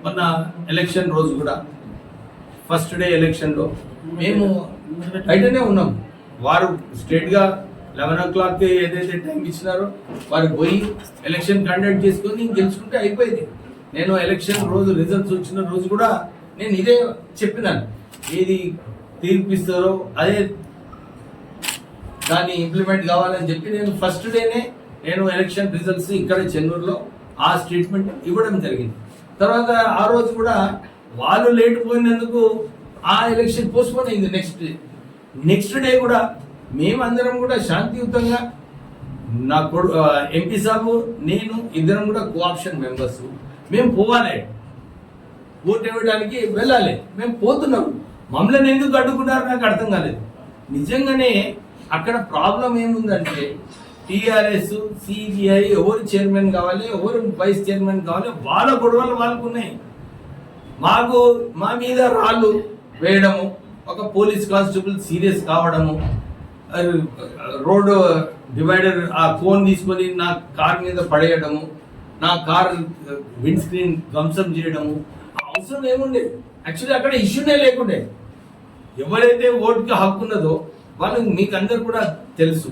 మొన్న ఎలక్షన్ రోజు కూడా ఫస్ట్ డే ఎలక్షన్లో మేము బయటనే ఉన్నాం. వారు స్ట్రేట్గా 11 o'clock ఏదైతే టైం ఇచ్చినారో వారు పోయి ఎలక్షన్ కండక్ట్ చేసుకొని గెలుచుకుంటే అయిపోయింది. నేను ఎలక్షన్ రోజు రిజల్ట్స్ వచ్చిన రోజు కూడా నేను ఇదే చెప్పినాను, ఏది తీర్పిస్తారో అదే దాన్ని ఇంప్లిమెంట్ కావాలని చెప్పి నేను ఫస్ట్ డేనే నేను ఎలక్షన్ రిజల్ట్స్ ఇక్కడ చెన్నూరులో ఆ స్టేట్మెంట్ ఇవ్వడం జరిగింది. తర్వాత ఆ రోజు కూడా వాళ్ళు లేట్ పోయినందుకు ఆ ఎలక్షన్ పోస్ట్పోన్ అయింది. నెక్స్ట్ డే కూడా మేమందరం కూడా శాంతియుతంగా నా ఎంపీ సాబు నేను ఇద్దరం కూడా కోఆప్షన్ మెంబర్స్, మేము పోవాలి, ఓటు ఇవ్వడానికి వెళ్ళాలి, మేము పోతున్నాం. మమ్మల్ని ఎందుకు అడ్డుకున్నారు నాకు అర్థం కాలేదు. నిజంగానే అక్కడ ప్రాబ్లం ఏముందంటే టీఆర్ఎస్ సిబిఐ ఎవరు చైర్మన్ కావాలి, ఎవరు వైస్ చైర్మన్ కావాలి, వాళ్ళ గొడవలు వాళ్ళకు ఉన్నాయి. మా మీద రాళ్ళు వేయడము, ఒక పోలీస్ కానిస్టేబుల్ సీరియస్ కావడము, రోడ్డు డివైడర్ ఆ ఫోన్ తీసుకొని నా కార్ మీద పడేయడము, నా కార్ విండ్ స్క్రీన్ ధ్వంసం చేయడము. అవసరం ఏముండే? యాక్చువల్లీ అక్కడ ఇష్యూనే లేకుండే. ఎవరైతే ఓటుకి హక్కు ఉన్నదో వాళ్ళు మీకు అందరు కూడా తెలుసు.